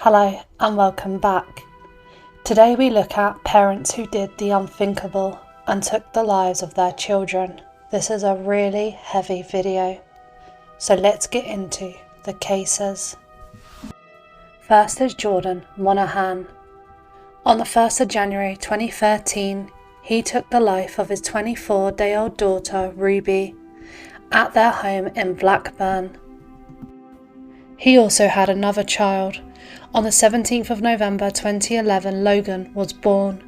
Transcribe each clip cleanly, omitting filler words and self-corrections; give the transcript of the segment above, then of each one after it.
Hello and welcome back. Today we look at parents who did the unthinkable and took the lives of their children. This is a really heavy video, so let's get into the cases. First is Jordan Monaghan. On the 1st of January 2013, he took the life of his 24-day-old daughter Ruby at their home in Blackburn. He also had another child. On the 17th of November 2011, Logan was born.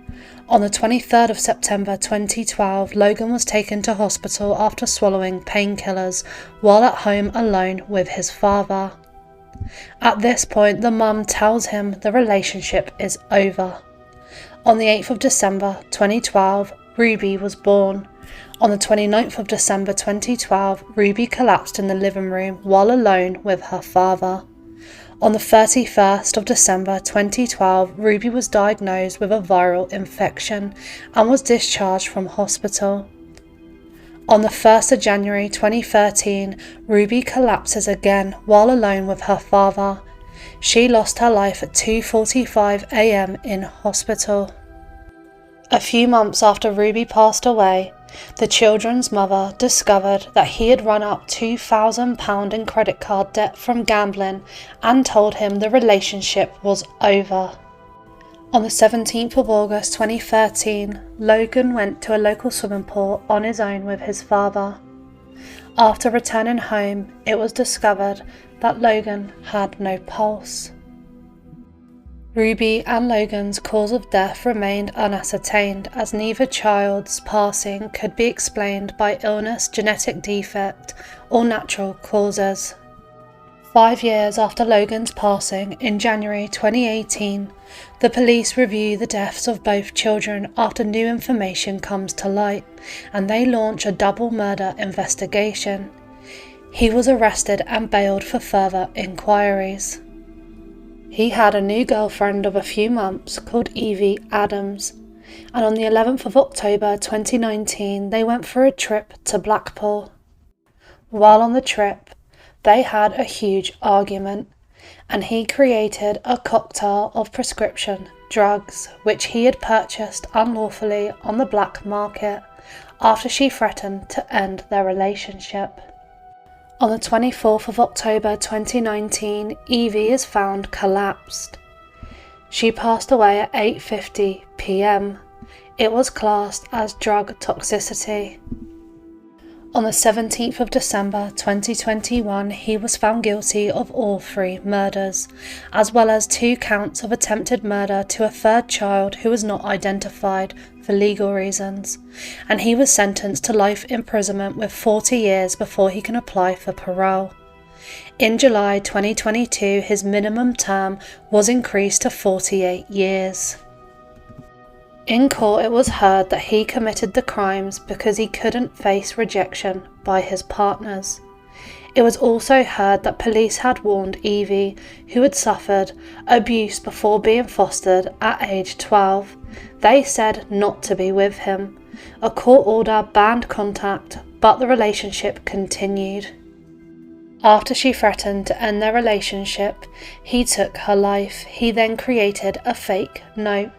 On the 23rd of September 2012, Logan was taken to hospital after swallowing painkillers while at home alone with his father. At this point, the mum tells him the relationship is over. On the 8th of December 2012, Ruby was born. On the 29th of December 2012, Ruby collapsed in the living room while alone with her father. On the 31st of December 2012, Ruby was diagnosed with a viral infection and was discharged from hospital. On the 1st of January 2013, Ruby collapses again while alone with her father. She lost her life at 2:45 a.m. in hospital. A few months after Ruby passed away, the children's mother discovered that he had run up £2,000 in credit card debt from gambling and told him the relationship was over. On the 17th of August 2013, Logan went to a local swimming pool on his own with his father. After returning home, it was discovered that Logan had no pulse. Ruby and Logan's cause of death remained unascertained, as neither child's passing could be explained by illness, genetic defect, or natural causes. 5 years after Logan's passing, in January 2018, the police review the deaths of both children after new information comes to light, and they launch a double murder investigation. He was arrested and bailed for further inquiries. He had a new girlfriend of a few months called Evie Adams, and on the 11th of October 2019 they went for a trip to Blackpool. While on the trip, they had a huge argument, and he created a cocktail of prescription drugs which he had purchased unlawfully on the black market after she threatened to end their relationship. On the 24th of October 2019, Evie is found collapsed. She passed away at 8:50 p.m. It was classed as drug toxicity. On the 17th of December 2021, he was found guilty of all 3 murders, as well as 2 counts of attempted murder to a third child who was not identified for legal reasons, and he was sentenced to life imprisonment with 40 years before he can apply for parole. In July 2022, his minimum term was increased to 48 years. In court, it was heard that he committed the crimes because he couldn't face rejection by his partners. It was also heard that police had warned Evie, who had suffered abuse before being fostered at age 12. They said not to be with him. A court order banned contact, but the relationship continued. After she threatened to end their relationship, he took her life. He then created a fake note.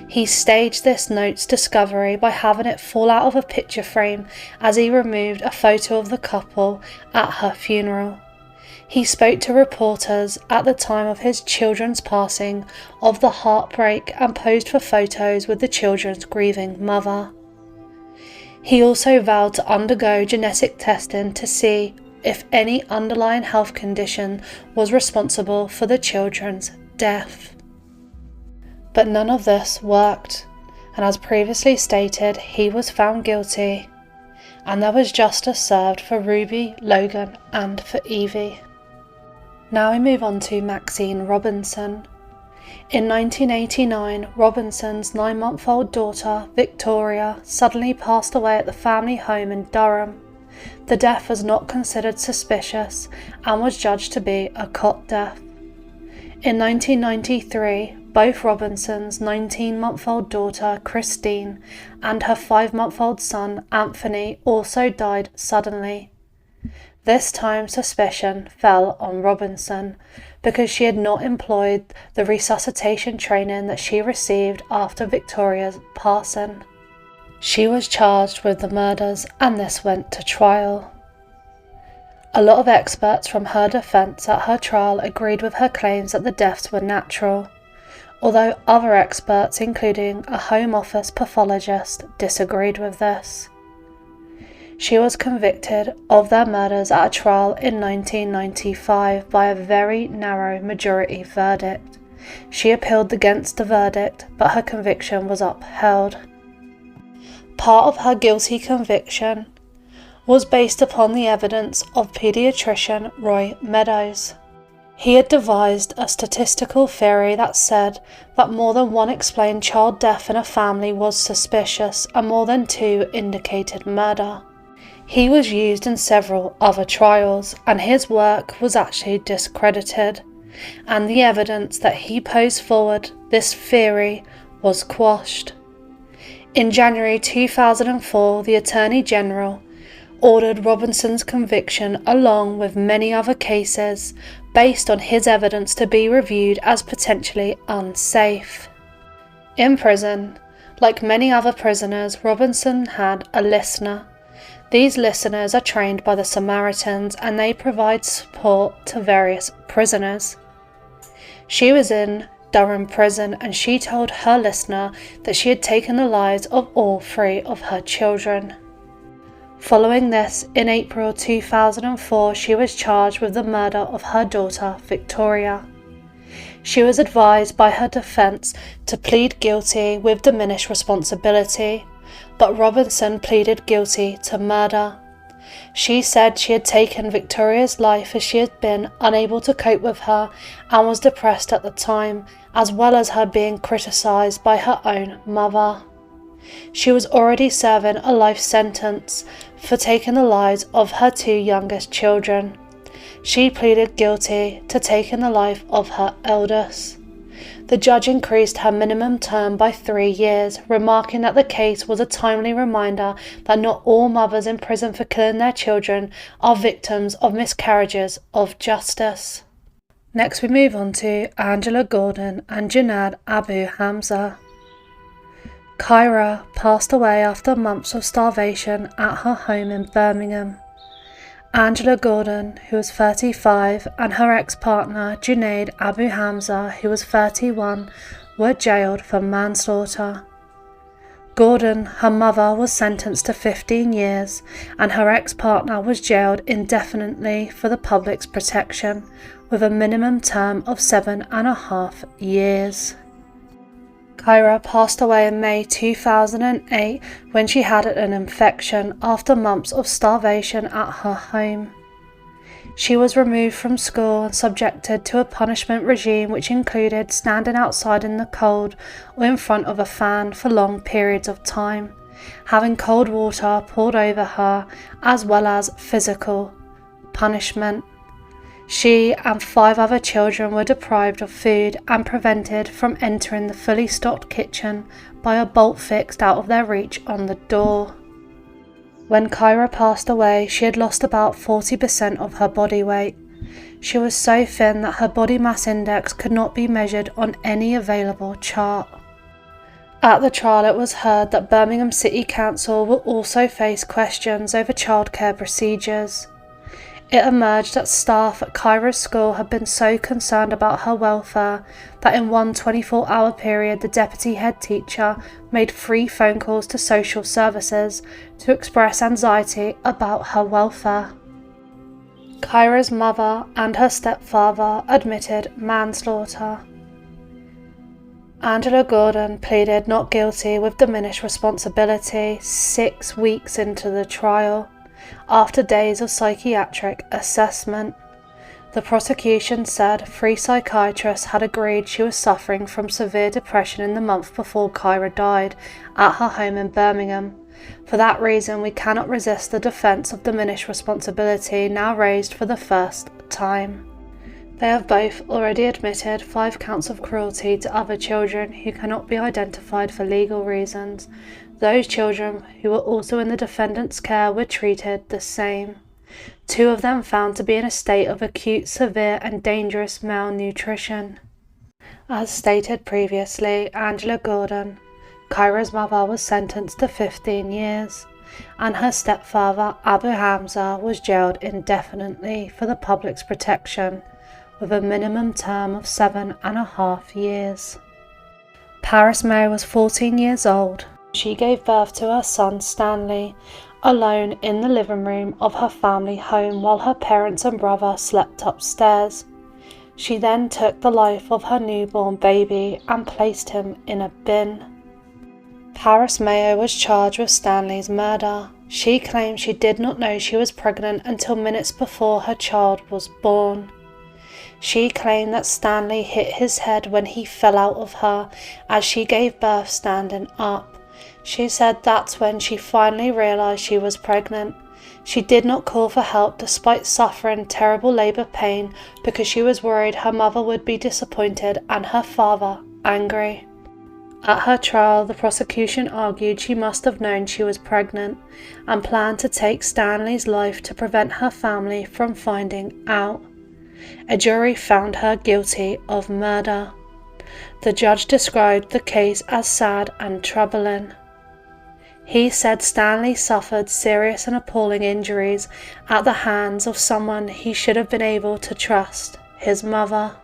He staged this note's discovery by having it fall out of a picture frame as he removed a photo of the couple at her funeral. He spoke to reporters at the time of his children's passing of the heartbreak and posed for photos with the children's grieving mother. He also vowed to undergo genetic testing to see if any underlying health condition was responsible for the children's death. But none of this worked, and as previously stated, he was found guilty, and there was justice served for Ruby, Logan, and for Evie. Now we move on to Maxine Robinson. In 1989, Robinson's 9-month-old daughter, Victoria, suddenly passed away at the family home in Durham. The death was not considered suspicious and was judged to be a cot death. In 1993, both Robinson's 19-month-old daughter, Christine, and her 5-month-old son, Anthony, also died suddenly. This time suspicion fell on Robinson because she had not employed the resuscitation training that she received after Victoria's passing. She was charged with the murders and this went to trial. A lot of experts from her defence at her trial agreed with her claims that the deaths were natural, although other experts, including a Home Office pathologist, disagreed with this. She was convicted of their murders at a trial in 1995 by a very narrow majority verdict. She appealed against the verdict, but her conviction was upheld. Part of her guilty conviction was based upon the evidence of paediatrician Roy Meadows. He had devised a statistical theory that said that more than one explained child death in a family was suspicious and more than two indicated murder. He was used in several other trials, and his work was actually discredited, and the evidence that he posed forward, this theory, was quashed. In January 2004, the Attorney General ordered Robinson's conviction along with many other cases based on his evidence to be reviewed as potentially unsafe. In prison, like many other prisoners, Robinson had a listener. These listeners are trained by the Samaritans and they provide support to various prisoners. She was in Durham prison and she told her listener that she had taken the lives of all three of her children. Following this, in April 2004, she was charged with the murder of her daughter, Victoria. She was advised by her defence to plead guilty with diminished responsibility, but Robinson pleaded guilty to murder. She said she had taken Victoria's life as she had been unable to cope with her and was depressed at the time, as well as her being criticised by her own mother. She was already serving a life sentence for taking the lives of her two youngest children. She pleaded guilty to taking the life of her eldest. The judge increased her minimum term by 3 years, remarking that the case was a timely reminder that not all mothers in prison for killing their children are victims of miscarriages of justice. Next we move on to Angela Gordon and Junaid Abuhamza. Kyra passed away after months of starvation at her home in Birmingham. Angela Gordon, who was 35, and her ex-partner Junaid Abuhamza, who was 31, were jailed for manslaughter. Gordon, her mother, was sentenced to 15 years, and her ex-partner was jailed indefinitely for the public's protection, with a minimum term of 7.5 years. Kyra passed away in May 2008 when she had an infection after months of starvation at her home. She was removed from school and subjected to a punishment regime which included standing outside in the cold or in front of a fan for long periods of time, having cold water poured over her, as well as physical punishment. She and 5 other children were deprived of food and prevented from entering the fully stocked kitchen by a bolt fixed out of their reach on the door. When Kyra passed away, she had lost about 40% of her body weight. She was so thin that her body mass index could not be measured on any available chart. At the trial, it was heard that Birmingham City Council will also face questions over childcare procedures. It emerged that staff at Kyra's school had been so concerned about her welfare that in one 24-hour period the deputy head teacher made 3 phone calls to social services to express anxiety about her welfare. Kyra's mother and her stepfather admitted manslaughter. Angela Gordon pleaded not guilty with diminished responsibility 6 weeks into the trial, after days of psychiatric assessment. The prosecution said 3 psychiatrists had agreed she was suffering from severe depression in the month before Kyra died at her home in Birmingham. For that reason, we cannot resist the defence of diminished responsibility now raised for the first time. They have both already admitted 5 counts of cruelty to other children who cannot be identified for legal reasons. Those children who were also in the defendant's care were treated the same. 2 of them found to be in a state of acute, severe and dangerous malnutrition. As stated previously, Angela Gordon, Kyra's mother, was sentenced to 15 years, and her stepfather, Abuhamza, was jailed indefinitely for the public's protection, with a minimum term of 7.5 years. Paris May was 14 years old. She gave birth to her son Stanley, alone in the living room of her family home while her parents and brother slept upstairs. She then took the life of her newborn baby and placed him in a bin. Paris Mayo was charged with Stanley's murder. She claimed she did not know she was pregnant until minutes before her child was born. She claimed that Stanley hit his head when he fell out of her as she gave birth standing up. She said that's when she finally realised she was pregnant. She did not call for help despite suffering terrible labour pain because she was worried her mother would be disappointed and her father angry. At her trial, the prosecution argued she must have known she was pregnant and planned to take Stanley's life to prevent her family from finding out. A jury found her guilty of murder. The judge described the case as sad and troubling. He said Stanley suffered serious and appalling injuries at the hands of someone he should have been able to trust, his mother.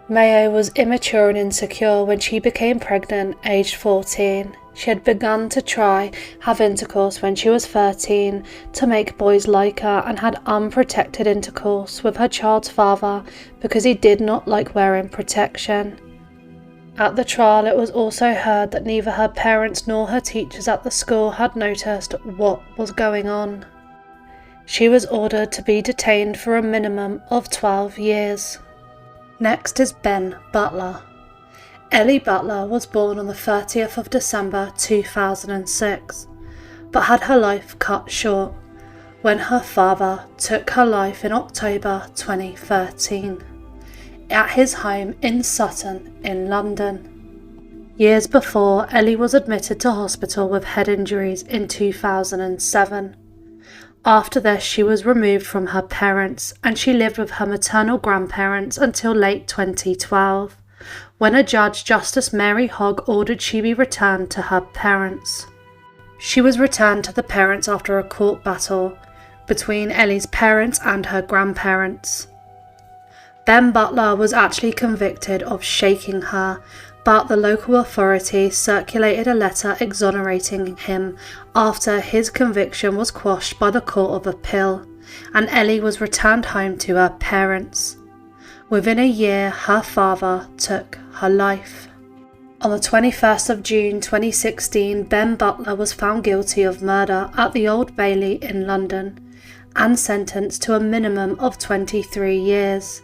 Mayo was immature and insecure when she became pregnant, aged 14. She had begun to try have intercourse when she was 13 to make boys like her and had unprotected intercourse with her child's father because he did not like wearing protection. At the trial, it was also heard that neither her parents nor her teachers at the school had noticed what was going on. She was ordered to be detained for a minimum of 12 years. Next is Ben Butler. Ellie Butler was born on the 30th of December 2006, but had her life cut short when her father took her life in October 2013. At his home in Sutton in London. Years before, Ellie was admitted to hospital with head injuries in 2007. After this, she was removed from her parents and she lived with her maternal grandparents until late 2012, when a judge, Justice Mary Hogg, ordered she be returned to her parents. She was returned to the parents after a court battle between Ellie's parents and her grandparents. Ben Butler was actually convicted of shaking her, but the local authorities circulated a letter exonerating him after his conviction was quashed by the Court of Appeal, and Ellie was returned home to her parents. Within a year, her father took her life. On the 21st of June 2016, Ben Butler was found guilty of murder at the Old Bailey in London and sentenced to a minimum of 23 years.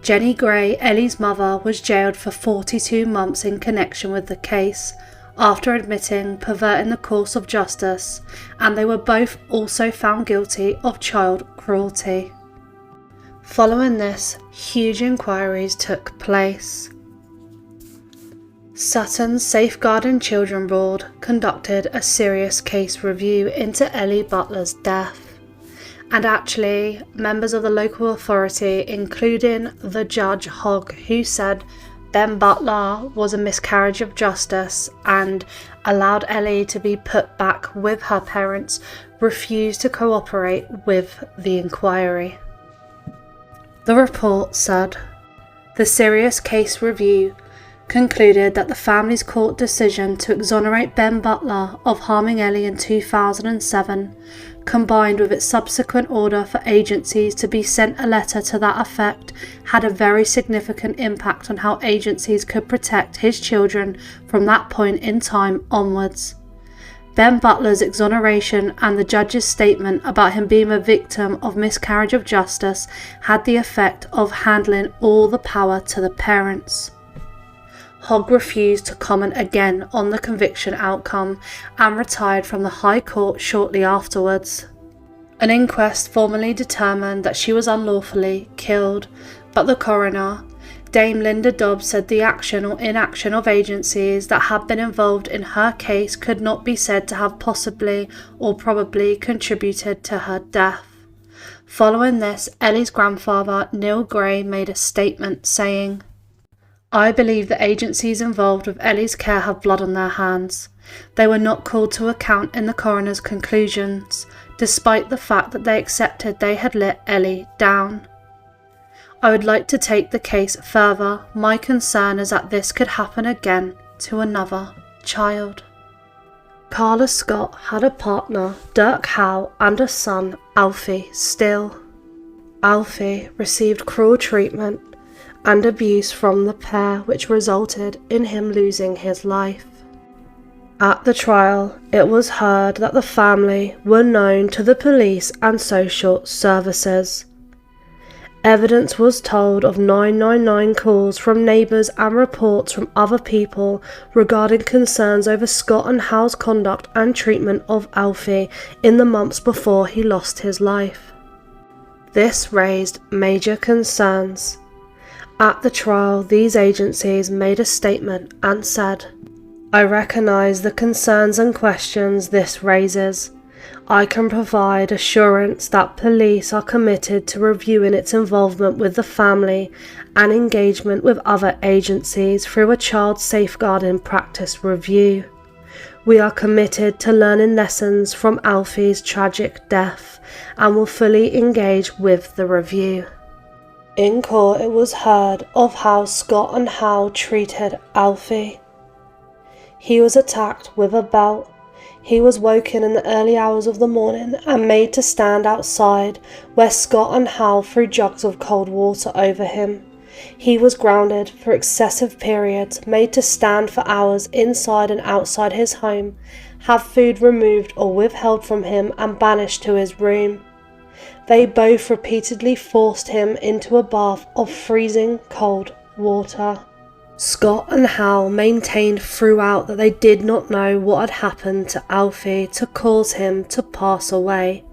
Jenny Gray, Ellie's mother, was jailed for 42 months in connection with the case after admitting perverting the course of justice, and they were both also found guilty of child cruelty. Following this, huge inquiries took place. Sutton's Safeguarding Children Board conducted a serious case review into Ellie Butler's death. And actually, members of the local authority, including the Judge Hogg, who said Ben Butler was a miscarriage of justice and allowed Ellie to be put back with her parents, refused to cooperate with the inquiry. The report said, the serious case review concluded that the family's court decision to exonerate Ben Butler of harming Ellie in 2007, combined with its subsequent order for agencies to be sent a letter to that effect, had a very significant impact on how agencies could protect his children from that point in time onwards. Ben Butler's exoneration and the judge's statement about him being a victim of miscarriage of justice had the effect of handling all the power to the parents. Hogg refused to comment again on the conviction outcome and retired from the High Court shortly afterwards. An inquest formally determined that she was unlawfully killed, but the coroner, Dame Linda Dobbs, said the action or inaction of agencies that had been involved in her case could not be said to have possibly or probably contributed to her death. Following this, Ellie's grandfather, Neil Gray, made a statement saying, "I believe the agencies involved with Ellie's care have blood on their hands. They were not called to account in the coroner's conclusions, despite the fact that they accepted they had let Ellie down. I would like to take the case further. My concern is that this could happen again to another child." Carla Scott had a partner, Dirk Howell, and a son, Alfie Still. Alfie received cruel treatment and abuse from the pair, which resulted in him losing his life. At the trial, it was heard that the family were known to the police and social services. Evidence was told of 999 calls from neighbours and reports from other people regarding concerns over Scott and Howell's conduct and treatment of Alfie in the months before he lost his life. This raised major concerns. At the trial, these agencies made a statement and said, "I recognise the concerns and questions this raises. I can provide assurance that police are committed to reviewing its involvement with the family and engagement with other agencies through a child safeguarding practice review. We are committed to learning lessons from Alfie's tragic death and will fully engage with the review." In court, it was heard of how Scott and Howell treated Alfie. He was attacked with a belt. He was woken in the early hours of the morning and made to stand outside, where Scott and Howell threw jugs of cold water over him. He was grounded for excessive periods, made to stand for hours inside and outside his home, have food removed or withheld from him and banished to his room. They both repeatedly forced him into a bath of freezing cold water. Scott and Howell maintained throughout that they did not know what had happened to Alfie to cause him to pass away.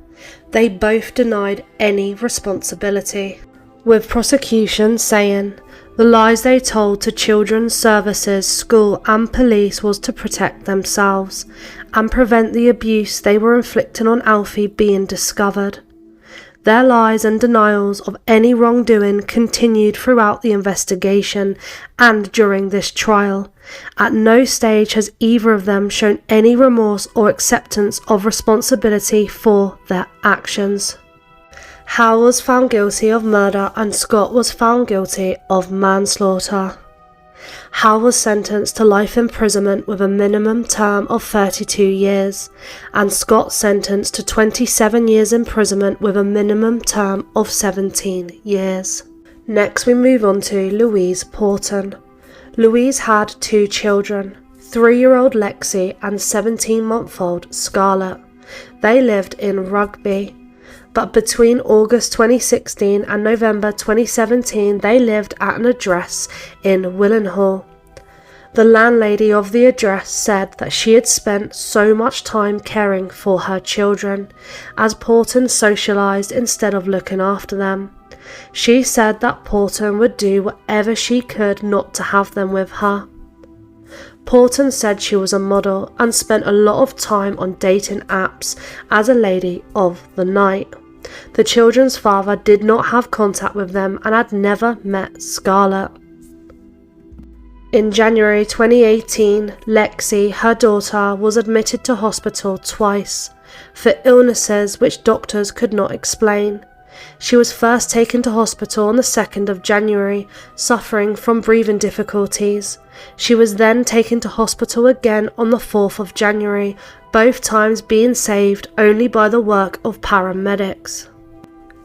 They both denied any responsibility, with prosecution saying the lies they told to children's services, school and police was to protect themselves and prevent the abuse they were inflicting on Alfie being discovered. Their lies and denials of any wrongdoing continued throughout the investigation and during this trial. At no stage has either of them shown any remorse or acceptance of responsibility for their actions. Howell was found guilty of murder and Scott was found guilty of manslaughter. Howell was sentenced to life imprisonment with a minimum term of 32 years, and Scott sentenced to 27 years imprisonment with a minimum term of 17 years. Next we move on to Louise Porton. Louise had two children, 3-year-old Lexi and 17-month-old Scarlett. They lived in Rugby. But between August 2016 and November 2017, they lived at an address in Willenhall. The landlady of the address said that she had spent so much time caring for her children, as Porton socialised instead of looking after them. She said that Porton would do whatever she could not to have them with her. Porton said she was a model and spent a lot of time on dating apps as a lady of the night. The children's father did not have contact with them and had never met Scarlett. In January 2018, Lexi, her daughter, was admitted to hospital twice for illnesses which doctors could not explain. She was first taken to hospital on the 2nd of January, suffering from breathing difficulties. She was then taken to hospital again on the 4th of January, both times being saved only by the work of paramedics.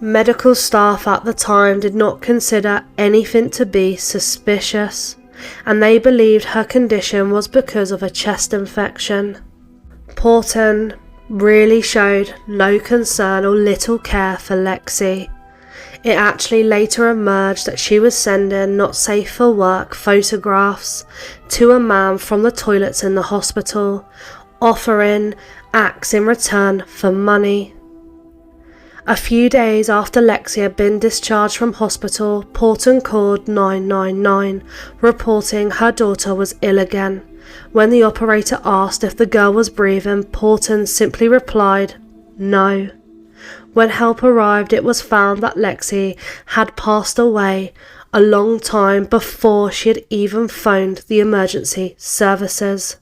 Medical staff at the time did not consider anything to be suspicious, and they believed her condition was because of a chest infection. Porton really showed no concern or little care for Lexi. It actually later emerged that she was sending not safe for work photographs to a man from the toilets in the hospital, offering acts in return for money. A few days after Lexi had been discharged from hospital, Porton called 999, reporting her daughter was ill again. When the operator asked if the girl was breathing, Porton simply replied, "No." When help arrived, it was found that Lexi had passed away a long time before she had even phoned the emergency services.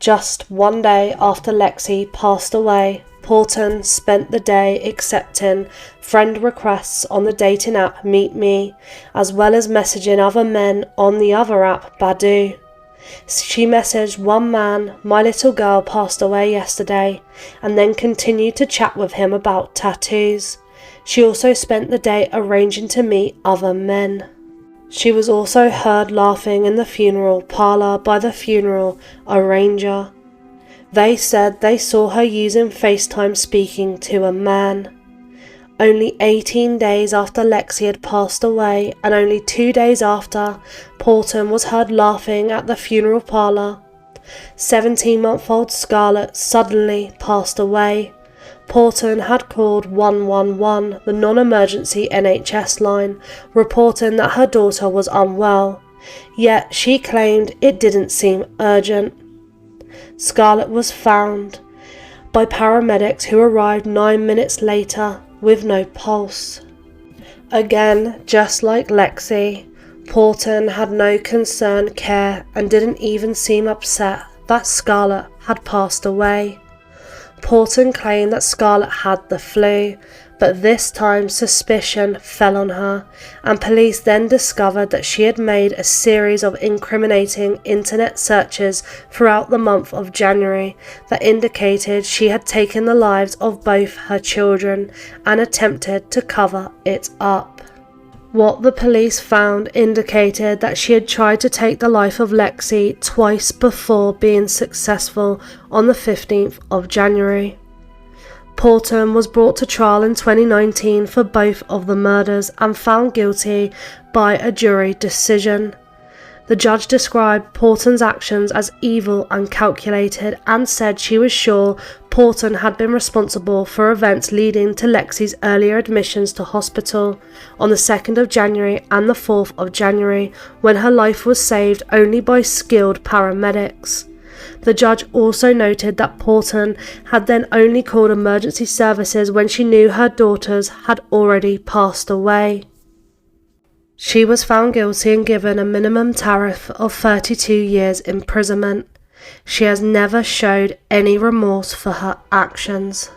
Just one day after Lexi passed away, Porton spent the day accepting friend requests on the dating app Meet Me, as well as messaging other men on the other app Badoo. She messaged one man, "My little girl passed away yesterday," and then continued to chat with him about tattoos. She also spent the day arranging to meet other men. She was also heard laughing in the funeral parlour by the funeral arranger. They said they saw her using FaceTime speaking to a man. Only 18 days after Lexi had passed away, and only 2 days after, Porton was heard laughing at the funeral parlour. 17-month-old Scarlett suddenly passed away. Porton had called 111, the non-emergency NHS line, reporting that her daughter was unwell, yet she claimed it didn't seem urgent. Scarlett was found by paramedics who arrived 9 minutes later with no pulse. Again, just like Lexi, Porton had no concerned care and didn't even seem upset that Scarlett had passed away. Porton claimed that Scarlett had the flu, but this time suspicion fell on her, and police then discovered that she had made a series of incriminating internet searches throughout the month of January that indicated she had taken the lives of both her children and attempted to cover it up. What the police found indicated that she had tried to take the life of Lexi twice before being successful on the 15th of January. Porton was brought to trial in 2019 for both of the murders and found guilty by a jury decision. The judge described Porton's actions as evil and calculated and said she was sure Porton had been responsible for events leading to Lexi's earlier admissions to hospital on the 2nd of January and the 4th of January, when her life was saved only by skilled paramedics. The judge also noted that Porton had then only called emergency services when she knew her daughters had already passed away. She was found guilty and given a minimum tariff of 32 years imprisonment. She has never showed any remorse for her actions.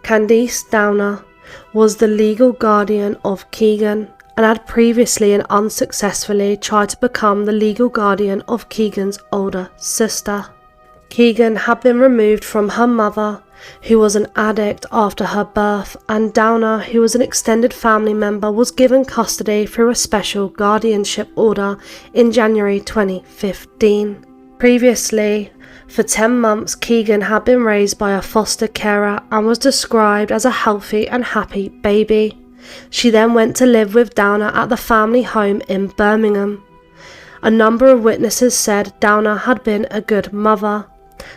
Kandyce Downer was the legal guardian of Keegan and had previously and unsuccessfully tried to become the legal guardian of Keegan's older sister. Keegan had been removed from her mother, who was an addict after her birth, and Downer, who was an extended family member, was given custody through a special guardianship order in January 2015. Previously, for 10 months, Keegan had been raised by a foster carer and was described as a healthy and happy baby. She then went to live with Downer at the family home in Birmingham. A number of witnesses said Downer had been a good mother.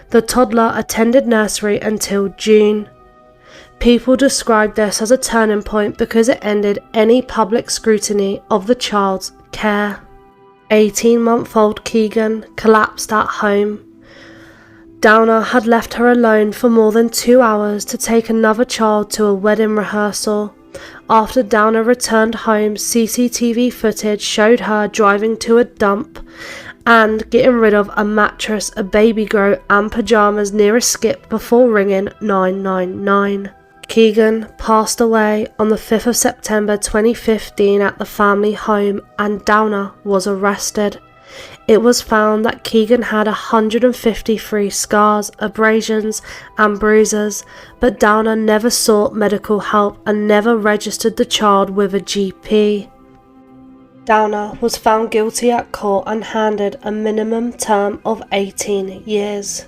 The toddler attended nursery until June. People described this as a turning point because it ended any public scrutiny of the child's care. 18-month-old Keegan collapsed at home. Downer had left her alone for more than 2 hours to take another child to a wedding rehearsal. After Downer returned home, CCTV footage showed her driving to a dump and getting rid of a mattress, a baby grow and pyjamas near a skip before ringing 999. Keegan passed away on the 5th of September 2015 at the family home, and Downer was arrested. It was found that Keegan had 153 scars, abrasions and bruises, but Downer never sought medical help and never registered the child with a GP. Downer was found guilty at court and handed a minimum term of 18 years.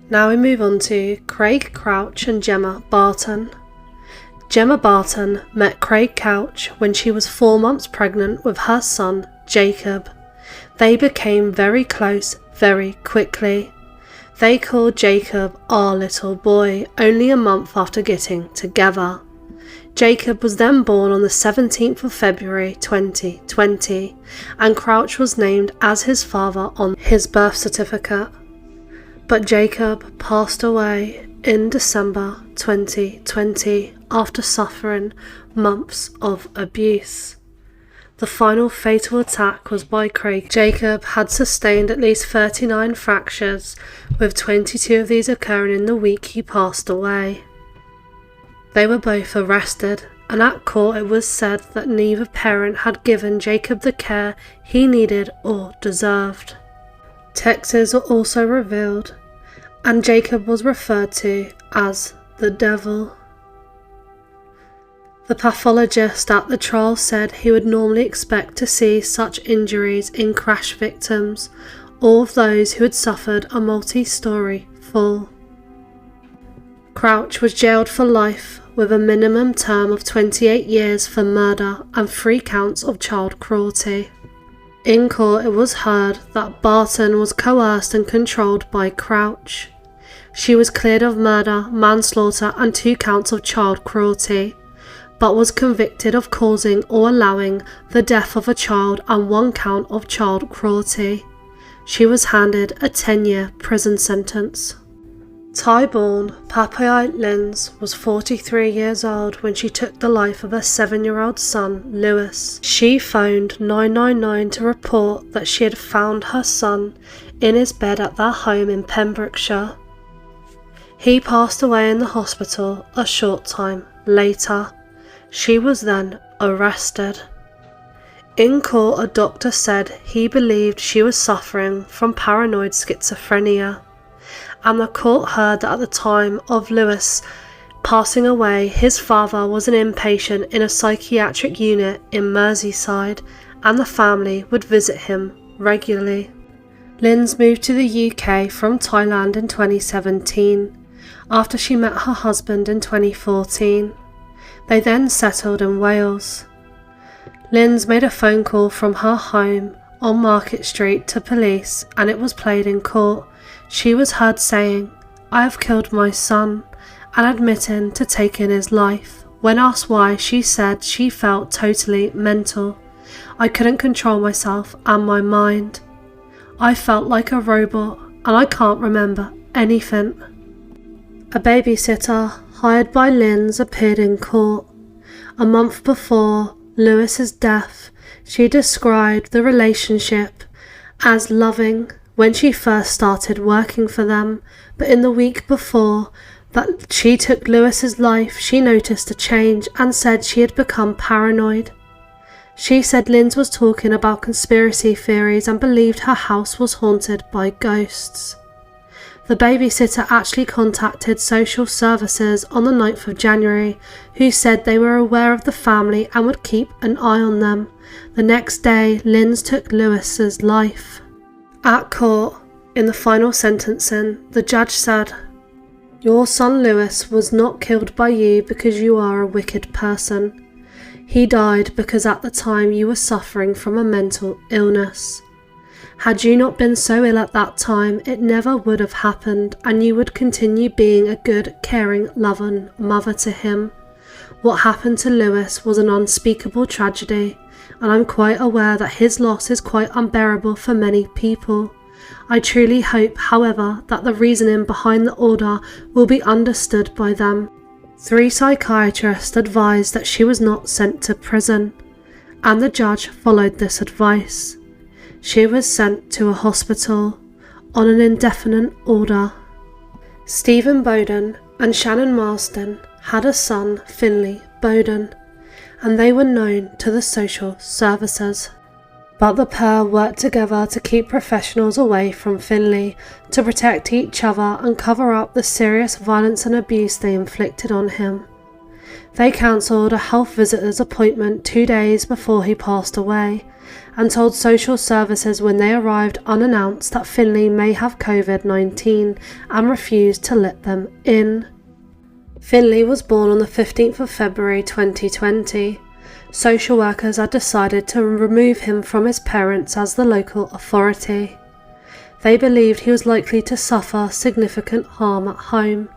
Now we move on to Craig Crouch and Gemma Barton. Gemma Barton met Craig Couch when she was 4 months pregnant with her son, Jacob. They became very close very quickly. They called Jacob our little boy only a month after getting together. Jacob was then born on the 17th of February 2020, and Crouch was named as his father on his birth certificate. But Jacob passed away in December 2020 after suffering months of abuse. The final fatal attack was by Craig. Jacob had sustained at least 39 fractures, with 22 of these occurring in the week he passed away. They were both arrested, and at court it was said that neither parent had given Jacob the care he needed or deserved. Texts were also revealed, and Jacob was referred to as the devil. The pathologist at the trial said he would normally expect to see such injuries in crash victims or of those who had suffered a multi-story fall. Crouch was jailed for life with a minimum term of 28 years for murder and 3 counts of child cruelty. In court it was heard that Barton was coerced and controlled by Crouch. She was cleared of murder, manslaughter and 2 counts of child cruelty, but was convicted of causing or allowing the death of a child and 1 count of child cruelty. She was handed a 10-year prison sentence. Thai-born Papaipit Linse was 43 years old when she took the life of her 7-year-old son, Lewis. She phoned 999 to report that she had found her son in his bed at their home in Pembrokeshire. He passed away in the hospital a short time later. She was then arrested. In court, a doctor said he believed she was suffering from paranoid schizophrenia, and the court heard that at the time of Lewis passing away, his father was an inpatient in a psychiatric unit in Merseyside, and the family would visit him regularly. Linse moved to the UK from Thailand in 2017, after she met her husband in 2014. They then settled in Wales. Linse made a phone call from her home on Market Street to police, and it was played in court. She was heard saying, "I have killed my son," and admitting to taking his life. When asked why, she said she felt totally mental. "I couldn't control myself and my mind. I felt like a robot and I can't remember anything." A babysitter hired by Linse appeared in court. A month before Lewis's death, she described the relationship as loving when she first started working for them, but in the week before that she took Lewis's life, she noticed a change and said she had become paranoid. She said Linse was talking about conspiracy theories and believed her house was haunted by ghosts. The babysitter actually contacted social services on the 9th of January, who said they were aware of the family and would keep an eye on them. The next day, Linse took Lewis's life. At court, in the final sentencing, the judge said, "Your son Lewis was not killed by you because you are a wicked person. He died because at the time you were suffering from a mental illness. Had you not been so ill at that time, it never would have happened, and you would continue being a good, caring, loving mother to him. What happened to Lewis was an unspeakable tragedy, and I'm quite aware that his loss is quite unbearable for many people. I truly hope, however, that the reasoning behind the order will be understood by them." 3 psychiatrists advised that she was not sent to prison, and the judge followed this advice. She was sent to a hospital on an indefinite order. Stephen Boden and Shannon Marsden had a son, Finlay Boden, and they were known to the social services. But the pair worked together to keep professionals away from Finlay, to protect each other and cover up the serious violence and abuse they inflicted on him. They cancelled a health visitor's appointment 2 days before he passed away, and told social services when they arrived unannounced that Finlay may have COVID-19 and refused to let them in. Finlay was born on the 15th of February 2020. Social workers had decided to remove him from his parents as the local authority. They believed he was likely to suffer significant harm at home.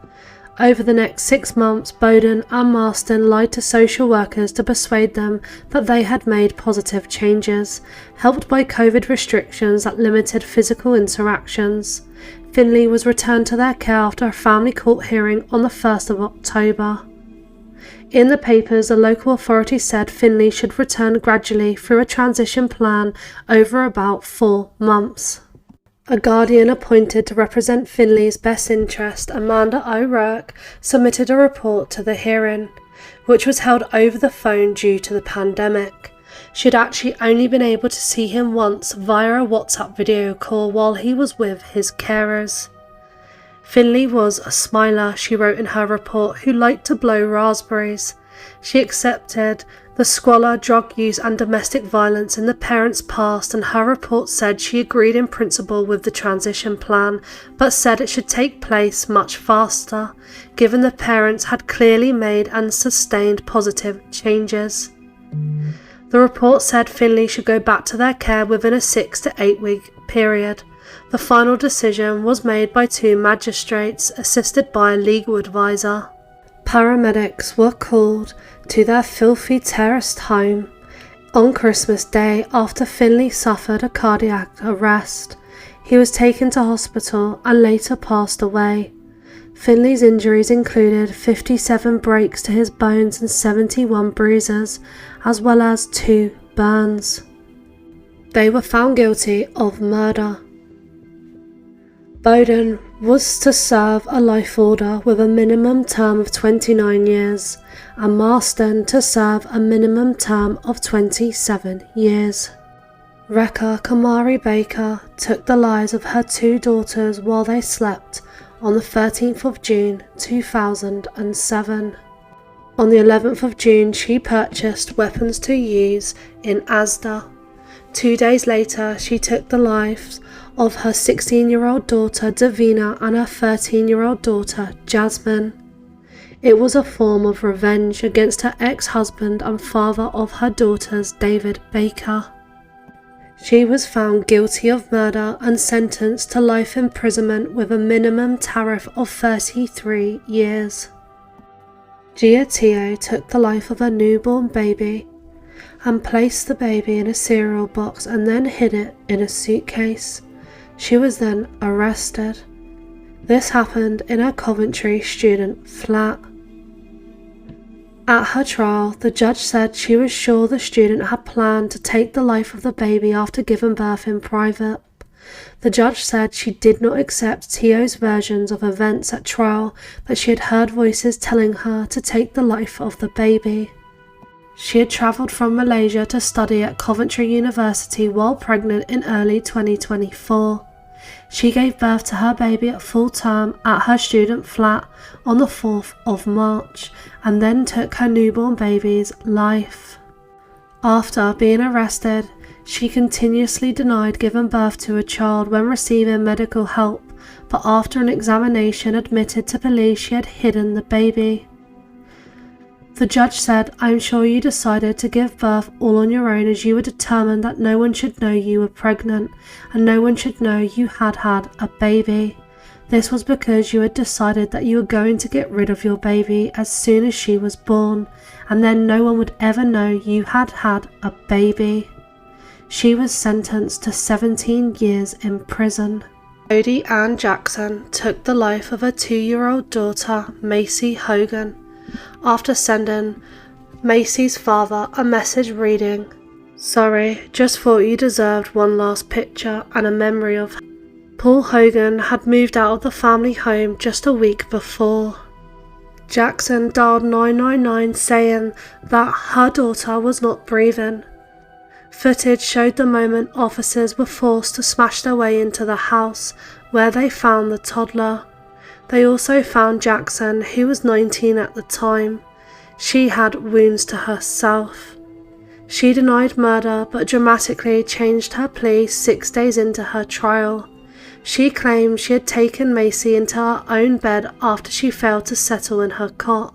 Over the next 6 months, Boden and Marsden lied to social workers to persuade them that they had made positive changes, helped by COVID restrictions that limited physical interactions. Finley was returned to their care after a family court hearing on the 1st of October. In the papers, the local authorities said Finley should return gradually through a transition plan over about 4 months. A guardian appointed to represent Finley's best interest, Amanda O'Rourke, submitted a report to the hearing, which was held over the phone due to the pandemic. She had actually only been able to see him once via a WhatsApp video call while he was with his carers. Finley was a smiler, she wrote in her report, who liked to blow raspberries. She accepted the squalor, drug use and domestic violence in the parents' past, and her report said she agreed in principle with the transition plan, but said it should take place much faster, given the parents had clearly made and sustained positive changes. The report said Finley should go back to their care within a 6 to 8 week period. The final decision was made by 2 magistrates, assisted by a legal advisor. Paramedics were called to their filthy terraced home on Christmas Day after Finley suffered a cardiac arrest. He was taken to hospital and later passed away. Finley's injuries included 57 breaks to his bones and 71 bruises, as well as 2 burns. They were found guilty of murder. Boden was to serve a life order with a minimum term of 29 years, and Marsden to serve a minimum term of 27 years. Rekha Kumari-Baker took the lives of her 2 daughters while they slept on the 13th of June 2007. On the 11th of June, she purchased weapons to use in Asda. 2 days later, she took the lives of her 16-year-old daughter Davina and her 13-year-old daughter Jasmine. It was a form of revenge against her ex-husband and father of her daughters, David Baker. She was found guilty of murder and sentenced to life imprisonment with a minimum tariff of 33 years. Jia Xin Teo took the life of her newborn baby and placed the baby in a cereal box and then hid it in a suitcase. She was then arrested. This happened in her Coventry student flat. At her trial, the judge said she was sure the student had planned to take the life of the baby after giving birth in private. The judge said she did not accept Teo's versions of events at trial, that she had heard voices telling her to take the life of the baby. She had travelled from Malaysia to study at Coventry University while pregnant in early 2024. She gave birth to her baby at full term at her student flat on the 4th of March and then took her newborn baby's life. After being arrested, she continuously denied giving birth to a child when receiving medical help, but after an examination admitted to police she had hidden the baby. The judge said, "I am sure you decided to give birth all on your own as you were determined that no one should know you were pregnant and no one should know you had had a baby. This was because you had decided that you were going to get rid of your baby as soon as she was born, and then no one would ever know you had had a baby." She was sentenced to 17 years in prison. Cody-Anne Jackson took the life of her 2-year-old daughter, Macy Hogan, after sending Macy's father a message reading, "Sorry, just thought you deserved one last picture and a memory of." Paul Hogan had moved out of the family home just a week before. Jackson dialed 999 saying that her daughter was not breathing. Footage showed the moment officers were forced to smash their way into the house, where they found the toddler. They also found Jackson, who was 19 at the time. She had wounds to herself. She denied murder but dramatically changed her plea 6 days into her trial. She claimed she had taken Macy into her own bed after she failed to settle in her cot.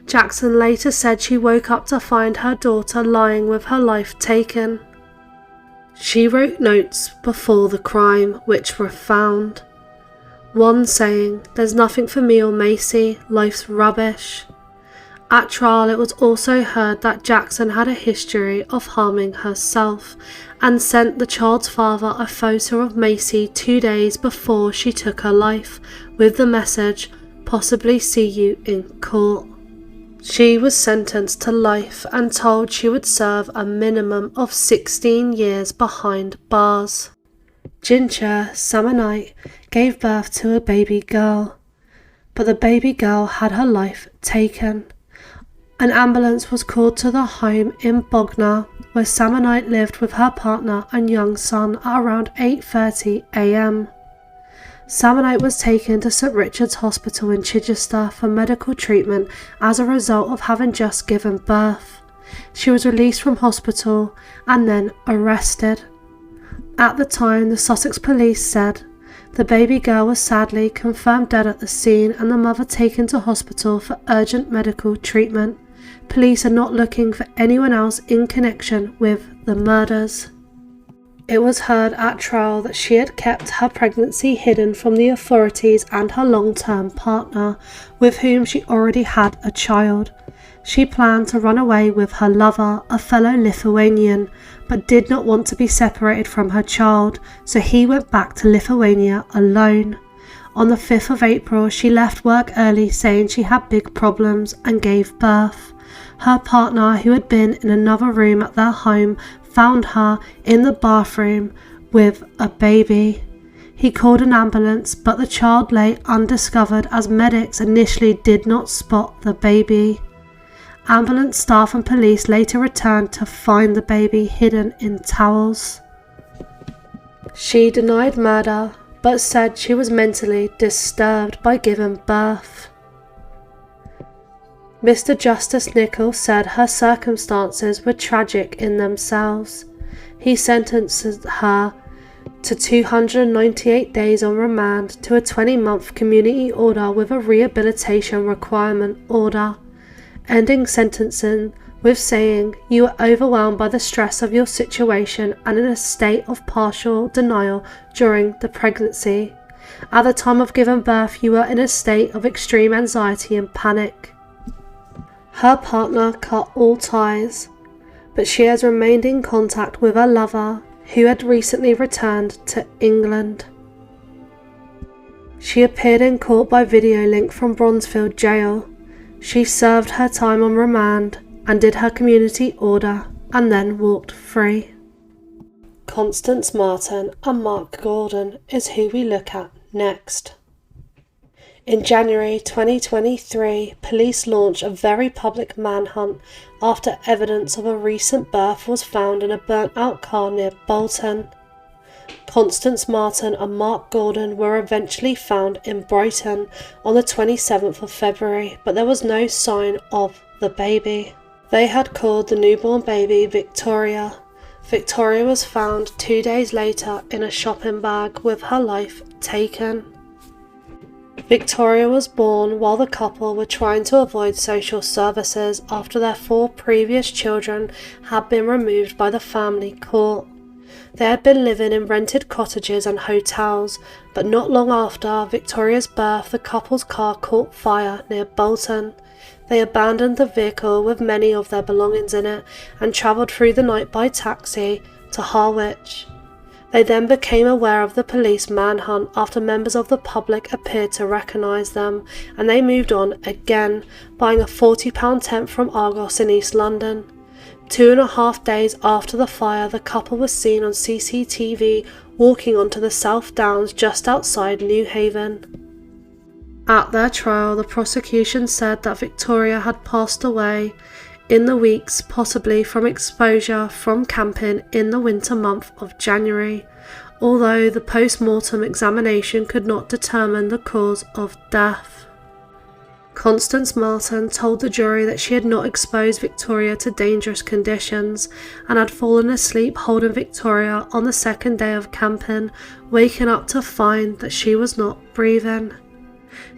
Jackson later said she woke up to find her daughter lying with her life taken. She wrote notes before the crime, which were found. one saying, "There's nothing for me or Macy, life's rubbish." At trial, it was also heard that Jackson had a history of harming herself and sent the child's father a photo of Macy 2 days before she took her life with the message, "Possibly see you in court." She was sentenced to life and told she would serve a minimum of 16 years behind bars. Gintare Suminaite gave birth to a baby girl, but the baby girl had her life taken. An ambulance was called to the home in Boden, where Suminaite lived with her partner and young son at around 8:30 a.m. Suminaite was taken to St Richard's Hospital in Chichester for medical treatment as a result of having just given birth. She was released from hospital and then arrested. At the time, the Sussex police said the baby girl was sadly confirmed dead at the scene and the mother taken to hospital for urgent medical treatment. Police are not looking for anyone else in connection with the murders. It was heard at trial that she had kept her pregnancy hidden from the authorities and her long-term partner, with whom she already had a child. She planned to run away with her lover, a fellow Lithuanian, but did not want to be separated from her child, so he went back to Lithuania alone. On the 5th of April, she left work early saying she had big problems and gave birth. Her partner, who had been in another room at their home, found her in the bathroom with a baby. He called an ambulance, but the child lay undiscovered as medics initially did not spot the baby. Ambulance staff and police later returned to find the baby hidden in towels. She denied murder, but said she was mentally disturbed by giving birth. Mr. Justice Nicholl said her circumstances were tragic in themselves. He sentenced her to 298 days on remand to a 20-month community order with a rehabilitation requirement order, ending sentencing with saying, "You were overwhelmed by the stress of your situation and in a state of partial denial during the pregnancy. At the time of giving birth, you were in a state of extreme anxiety and panic." Her partner cut all ties, but she has remained in contact with her lover, who had recently returned to England. She appeared in court by video link from Bronzefield Jail. She served her time on remand and did her community order and then walked free. Constance Marten and Mark Gordon is who we look at next. In January 2023, police launched a very public manhunt after evidence of a recent birth was found in a burnt-out car near Bolton. Constance Marten and Mark Gordon were eventually found in Brighton on the 27th of February, but there was no sign of the baby. They had called the newborn baby Victoria. Victoria was found 2 days later in a shopping bag with her life taken. Victoria was born while the couple were trying to avoid social services after their 4 previous children had been removed by the family court. They had been living in rented cottages and hotels, but not long after Victoria's birth, the couple's car caught fire near Bolton. They abandoned the vehicle with many of their belongings in it and travelled through the night by taxi to Harwich. They then became aware of the police manhunt after members of the public appeared to recognise them, and they moved on again, buying a £40 tent from Argos in East London. 2.5 days after the fire, the couple was seen on CCTV walking onto the South Downs just outside Newhaven. At their trial, the prosecution said that Victoria had passed away in the weeks, possibly from exposure from camping in the winter month of January, although the post-mortem examination could not determine the cause of death. Constance Marten told the jury that she had not exposed Victoria to dangerous conditions and had fallen asleep holding Victoria on the second day of camping, waking up to find that she was not breathing.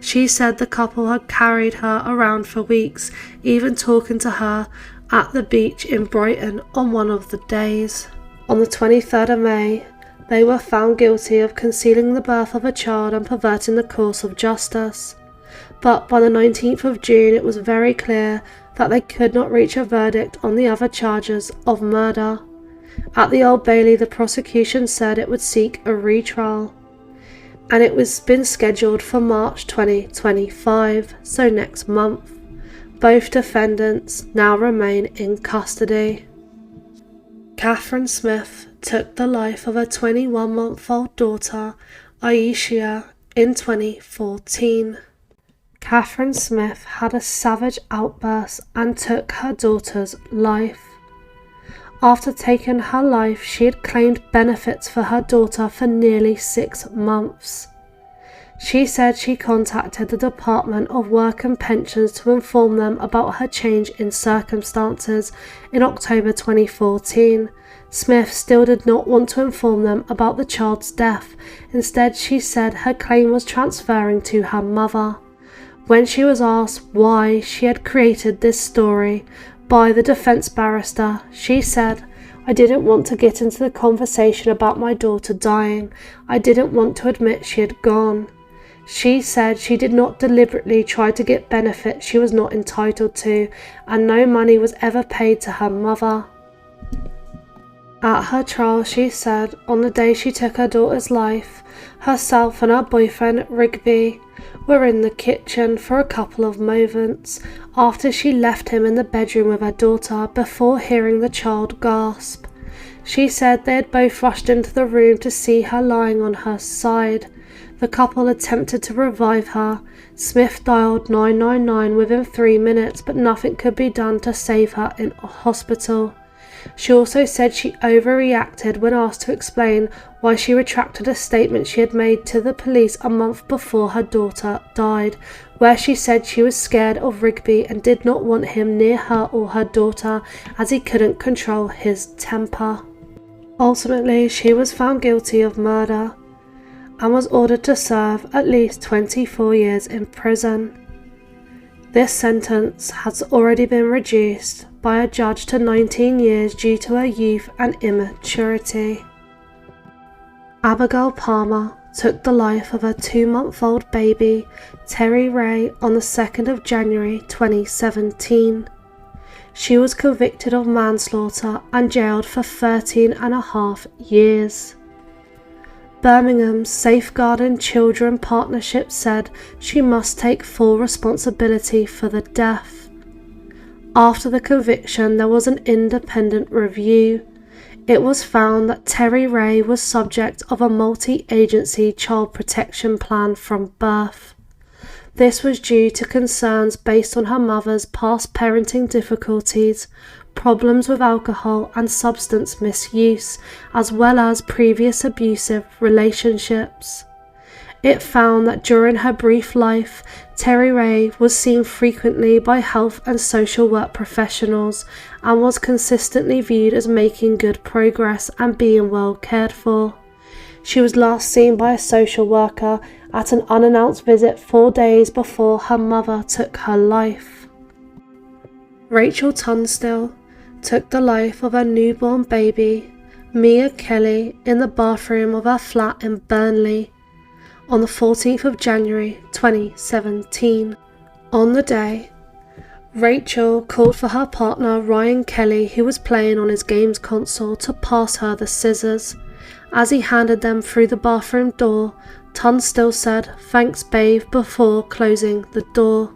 She said the couple had carried her around for weeks, even talking to her at the beach in Brighton on one of the days. On the 23rd of May, They were found guilty of concealing the birth of a child and perverting the course of justice. But by the 19th of June it was very clear that they could not reach a verdict on the other charges of murder. At the Old Bailey, the prosecution said it would seek a retrial, and it was been scheduled for March 2025, so next month. Both defendants now remain in custody. Kathryn Smith took the life of her 21-month-old daughter, Aisha, in 2014. Kathryn Smith had a savage outburst and took her daughter's life. After taking her life, she had claimed benefits for her daughter for nearly 6 months. She said she contacted the Department of Work and Pensions to inform them about her change in circumstances in October 2014. Smith still did not want to inform them about the child's death. Instead, she said her claim was transferring to her mother. When she was asked why she had created this story by the defense barrister, she said, "I didn't want to get into the conversation about my daughter dying. I didn't want to admit she had gone." She said she did not deliberately try to get benefits she was not entitled to, and no money was ever paid to her mother. At her trial, she said on the day she took her daughter's life, herself and her boyfriend Rigby were in the kitchen for a couple of moments after she left him in the bedroom with her daughter before hearing the child gasp. She said they had both rushed into the room to see her lying on her side. The couple attempted to revive her. Smith dialed 999 within 3 minutes, but nothing could be done to save her in a hospital. She also said she overreacted when asked to explain why she retracted a statement she had made to the police a month before her daughter died, where she said she was scared of Rigby and did not want him near her or her daughter as he couldn't control his temper. Ultimately, she was found guilty of murder and was ordered to serve at least 24 years in prison. This sentence has already been reduced by a judge to 19 years due to her youth and immaturity. Abigail Palmer took the life of her 2-month-old baby, Terry Ray, on the 2nd of January 2017. She was convicted of manslaughter and jailed for 13.5 years. Birmingham's Safeguarding Children Partnership said she must take full responsibility for the death. After the conviction, there was an independent review. It was found that Terry Ray was subject of a multi-agency child protection plan from birth. This was due to concerns based on her mother's past parenting difficulties, problems with alcohol and substance misuse, as well as previous abusive relationships. It found that during her brief life, Terry Ray was seen frequently by health and social work professionals and was consistently viewed as making good progress and being well cared for. She was last seen by a social worker at an unannounced visit 4 days before her mother took her life. Rachel Tunstill took the life of her newborn baby, Mia Kelly, in the bathroom of her flat in Burnley on the 14th of January 2017. On the day, Rachel called for her partner Ryan Kelly, who was playing on his games console, to pass her the scissors. As he handed them through the bathroom door, Tunstill said, "Thanks babe," before closing the door.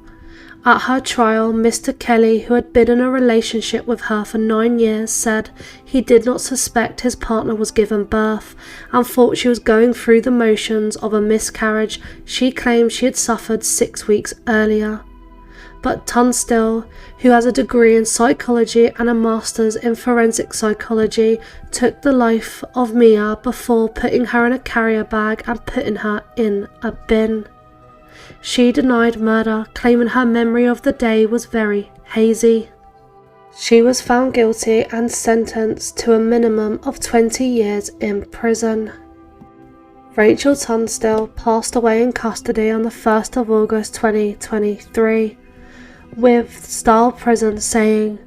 At her trial, Mr. Kelly, who had been in a relationship with her for 9 years, said he did not suspect his partner was given birth and thought she was going through the motions of a miscarriage she claimed she had suffered 6 weeks earlier. But Tunstill, who has a degree in psychology and a master's in forensic psychology, took the life of Mia before putting her in a carrier bag and putting her in a bin. She denied murder, claiming her memory of the day was very hazy. She was found guilty and sentenced to a minimum of 20 years in prison. Rachel Tunstill passed away in custody on the 1st of August 2023, with Style Prison saying,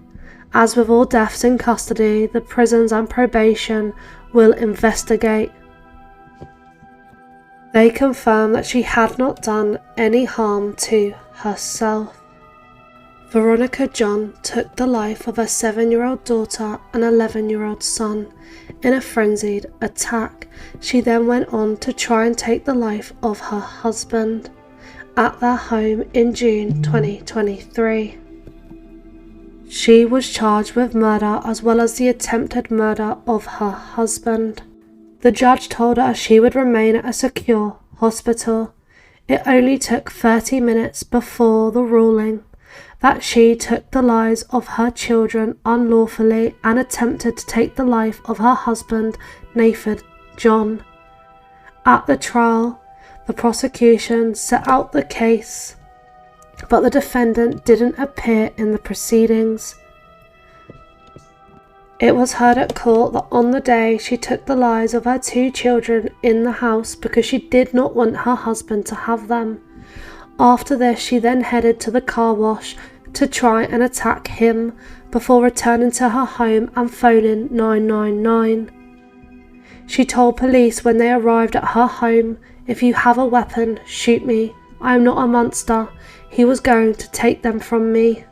"As with all deaths in custody, the prisons and probation will investigate." They confirmed that she had not done any harm to herself. Veronique John took the life of her 7-year-old daughter and 11-year-old son in a frenzied attack. She then went on to try and take the life of her husband at their home in June 2023. She was charged with murder as well as the attempted murder of her husband. The judge told her she would remain at a secure hospital. It only took 30 minutes before the ruling that she took the lives of her children unlawfully and attempted to take the life of her husband, Nathan John. At the trial, the prosecution set out the case, but the defendant didn't appear in the proceedings. It was heard at court that on the day she took the lives of her 2 children in the house because she did not want her husband to have them. After this, she then headed to the car wash to try and attack him before returning to her home and phoning 999. She told police when they arrived at her home, "If you have a weapon, shoot me. I am not a monster. He was going to take them from me."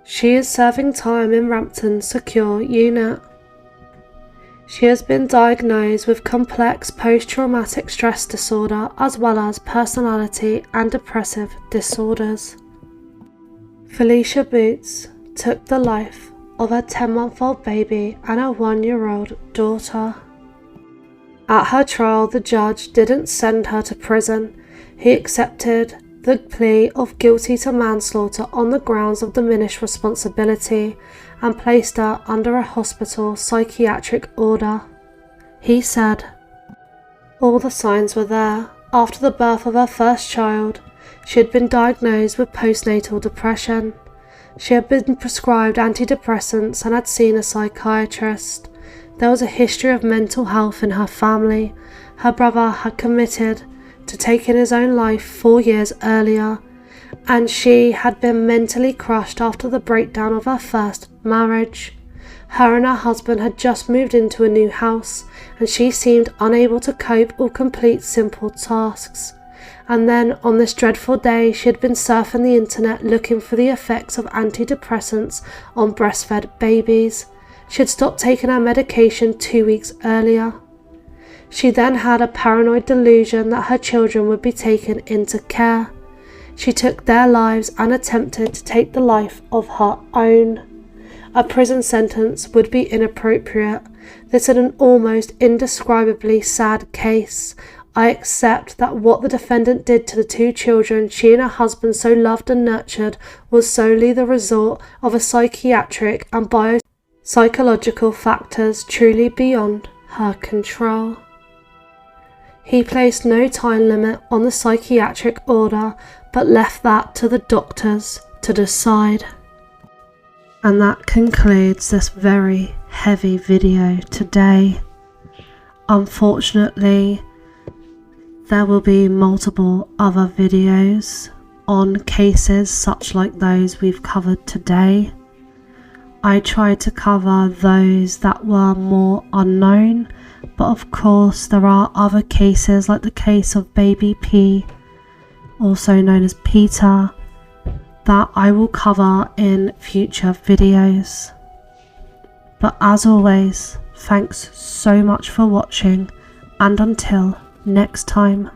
She is serving time in Rampton's secure unit. She has been diagnosed with complex post-traumatic stress disorder as well as personality and depressive disorders. Felicia Boots took the life of her 10-month-old baby and her 1-year-old daughter. At her trial, the judge didn't send her to prison. He accepted the plea of guilty to manslaughter on the grounds of diminished responsibility and placed her under a hospital psychiatric order. He said, "All the signs were there. After the birth of her first child, she had been diagnosed with postnatal depression. She had been prescribed antidepressants and had seen a psychiatrist. There was a history of mental health in her family. Her brother had committed to taking his own life 4 years earlier, and she had been mentally crushed after the breakdown of her first marriage. Her and her husband had just moved into a new house, and she seemed unable to cope or complete simple tasks. And then on this dreadful day, she had been surfing the internet looking for the effects of antidepressants on breastfed babies. She had stopped taking her medication 2 weeks earlier. She then had a paranoid delusion that her children would be taken into care. She took their lives and attempted to take the life of her own. A prison sentence would be inappropriate. This is an almost indescribably sad case. I accept that what the defendant did to the 2 children she and her husband so loved and nurtured was solely the result of a psychiatric and biopsychological factors truly beyond her control." He placed no time limit on the psychiatric order, but left that to the doctors to decide. And that concludes this very heavy video today. Unfortunately, there will be multiple other videos on cases such like those we've covered today. I tried to cover those that were more unknown, but of course there are other cases like the case of Baby P, also known as Peter, that I will cover in future videos. But as always, thanks so much for watching, and until next time.